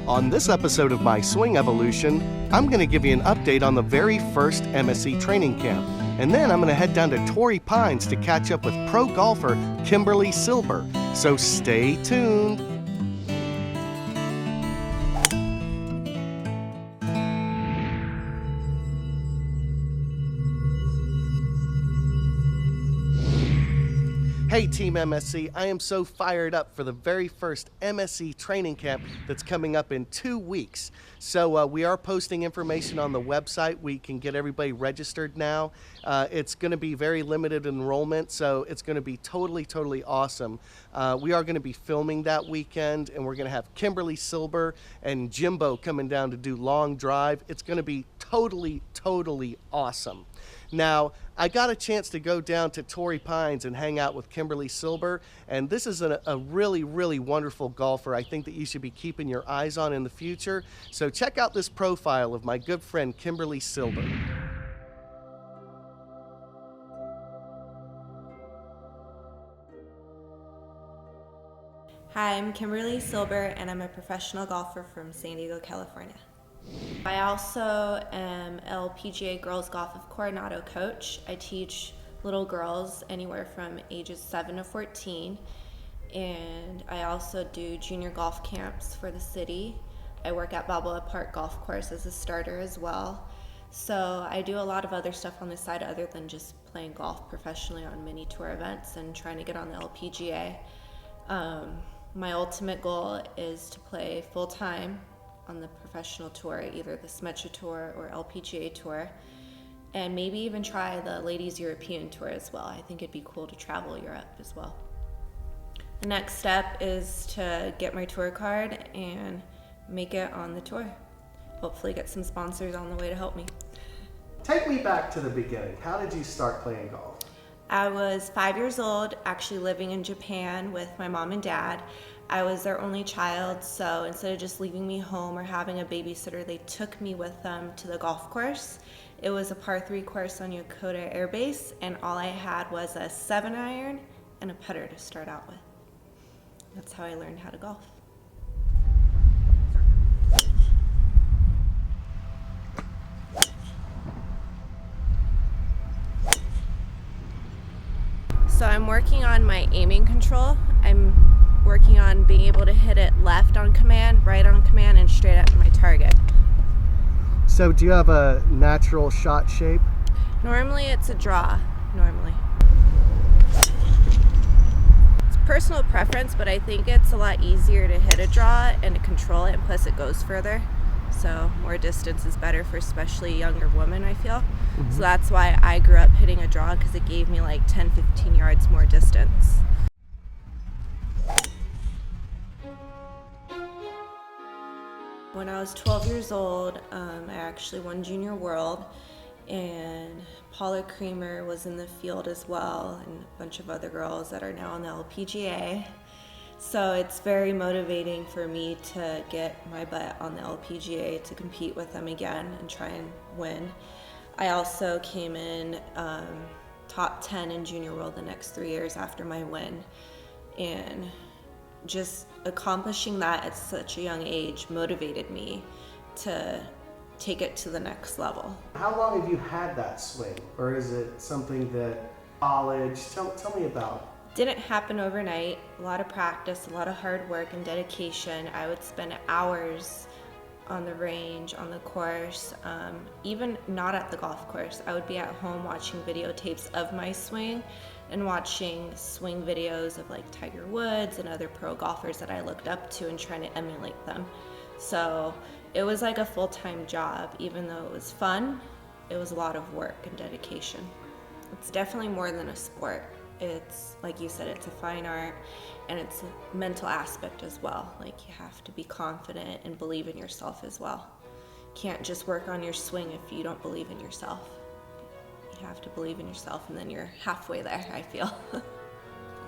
On this episode of My Swing Evolution, I'm going to give you an update on the very first MSC training camp. And then I'm going to head down to Torrey Pines to catch up with pro golfer Kimberly Silber. So stay tuned. Hey Team MSC, I am so fired up for the very first MSC training camp that's coming up in 2 weeks. So we are posting information on the website. We can get everybody registered now. It's going to be very limited enrollment, so it's going to be totally awesome. We are going to be filming that weekend, and we're going to have Kimberly Silber and Jimbo coming down to do long drive. It's going to be totally awesome. Now, I got a chance to go down to Torrey Pines and hang out with Kimberly Silber, and this is a really wonderful golfer I think that you should be keeping your eyes on in the future. So check out this profile of my good friend Kimberly Silber. Hi, I'm Kimberly Silber, and I'm a professional golfer from San Diego, California. I also am LPGA Girls Golf of Coronado coach. I teach little girls anywhere from ages 7 to 14, and I also do junior golf camps for the city. I work at Balboa Park Golf Course as a starter as well. So I do a lot of other stuff on the side other than just playing golf professionally on mini tour events and trying to get on the LPGA. My ultimate goal is to play full-time on the professional tour, either the Smetra Tour or LPGA Tour, and maybe even try the Ladies European Tour as well. I think it'd be cool to travel Europe as well. The next step is to get my tour card and make it on the tour. Hopefully get some sponsors on the way to help me. Take me back to the beginning. How did you start playing golf? I was 5 years old, actually living in Japan with my mom and dad. I was their only child, so instead of just leaving me home or having a babysitter, they took me with them to the golf course. It was a par 3 course on Yokota Air Base, and all I had was a 7-iron and a putter to start out with. That's how I learned how to golf. So I'm working on my aiming control. I'm working on being able to hit it left on command, right on command, and straight at my target. So do you have a natural shot shape? Normally it's a draw, It's personal preference, but I think it's a lot easier to hit a draw and to control it, and plus it goes further. So more distance is better for especially younger women, I feel. Mm-hmm. So that's why I grew up hitting a draw, because it gave me like 10-15 yards more distance. When I was 12 years old, I actually won Junior World, and Paula Creamer was in the field as well, and a bunch of other girls that are now on the LPGA. So it's very motivating for me to get my butt on the LPGA to compete with them again and try and win. I also came in top 10 in Junior World the next 3 years after my win, and just accomplishing that at such a young age motivated me to take it to the next level. How long have you had that swing, or is it something that college? Tell me about. Didn't happen overnight. A lot of practice, a lot of hard work and dedication. I would spend hours on the range, on the course, even not at the golf course. I would be at home watching videotapes of my swing and watching swing videos of like Tiger Woods and other pro golfers that I looked up to and trying to emulate them. So it was like a full-time job. Even though it was fun, it was a lot of work and dedication. It's definitely more than a sport. It's, like you said, it's a fine art, and it's a mental aspect as well. Like, you have to be confident and believe in yourself as well. You can't just work on your swing if you don't believe in yourself. You have to believe in yourself, and then you're halfway there, I feel.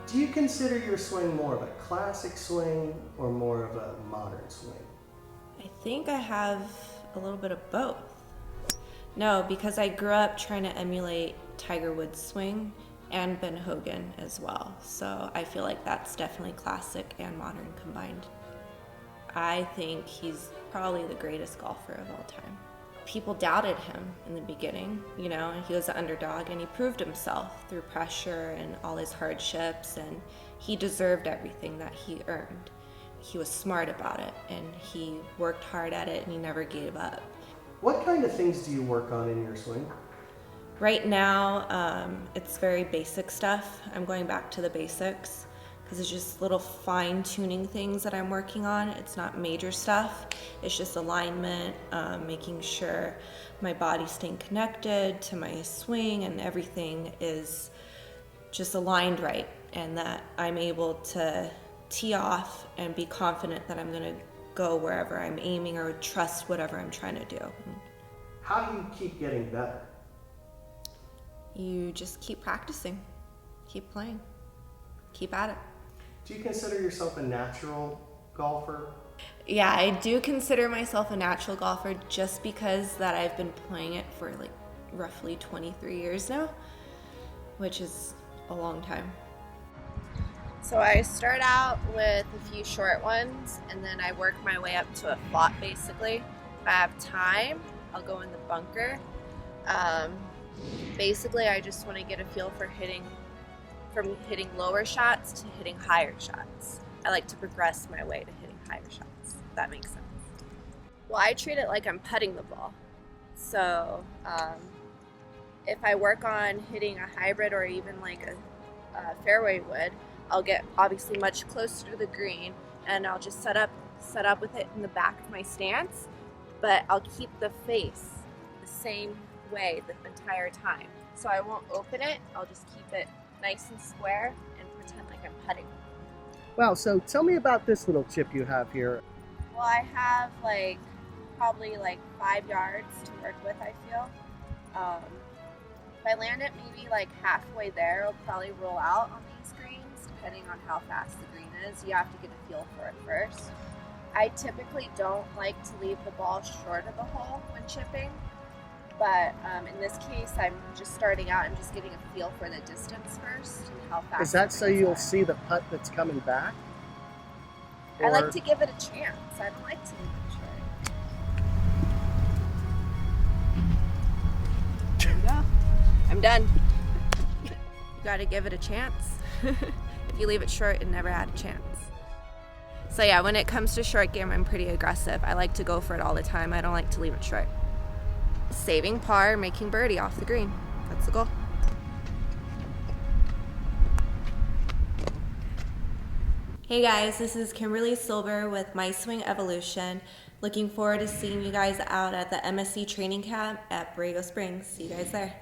Do you consider your swing more of a classic swing or more of a modern swing? I think I have a little bit of both. No, because I grew up trying to emulate Tiger Woods' swing and Ben Hogan as well. So I feel like that's definitely classic and modern combined. I think he's probably the greatest golfer of all time. People doubted him in the beginning, you know, and he was an underdog, and he proved himself through pressure and all his hardships, and he deserved everything that he earned. He was smart about it, and he worked hard at it, and he never gave up. What kind of things do you work on in your swing? Right now, it's very basic stuff. I'm going back to the basics because it's just little fine-tuning things that I'm working on. It's not major stuff. It's just alignment, making sure my body's staying connected to my swing and everything is just aligned right, and that I'm able to tee off and be confident that I'm gonna go wherever I'm aiming or trust whatever I'm trying to do. How do you keep getting better? You just keep practicing, keep playing, keep at it. Do you consider yourself a natural golfer? Yeah, I do consider myself a natural golfer just because that I've been playing it for like roughly 23 years now, which is a long time. So I start out with a few short ones, and then I work my way up to a flop basically. If I have time, I'll go in the bunker. Basically, I just want to get a feel for from hitting lower shots to hitting higher shots. I like to progress my way to hitting higher shots, if that makes sense. Well, I treat it like I'm putting the ball. So if I work on hitting a hybrid or even like a fairway wood, I'll get obviously much closer to the green, and I'll just set up with it in the back of my stance, but I'll keep the face the same way the entire time. So I won't open it, I'll just keep it nice and square and pretend like I'm putting. Wow, so tell me about this little chip you have here. Well, I have probably 5 yards to work with, I feel. If I land it maybe halfway there, it'll probably roll out on these greens, depending on how fast the green is. You have to get a feel for it first. I typically don't like to leave the ball short of the hole when chipping, but in this case, I'm just starting out and just getting a feel for the distance first and how fast. Is that so you'll see the putt that's coming back? I like to give it a chance. I don't like to leave it short. There you go. I'm done. You gotta give it a chance. If you leave it short, it never had a chance. So yeah, when it comes to short game, I'm pretty aggressive. I like to go for it all the time. I don't like to leave it short. Saving par, making birdie off the green. That's the goal. Hey guys, this is Kimberly Silber with My Swing Evolution. Looking forward to seeing you guys out at the MSC training camp at Borrego Springs. See you guys there.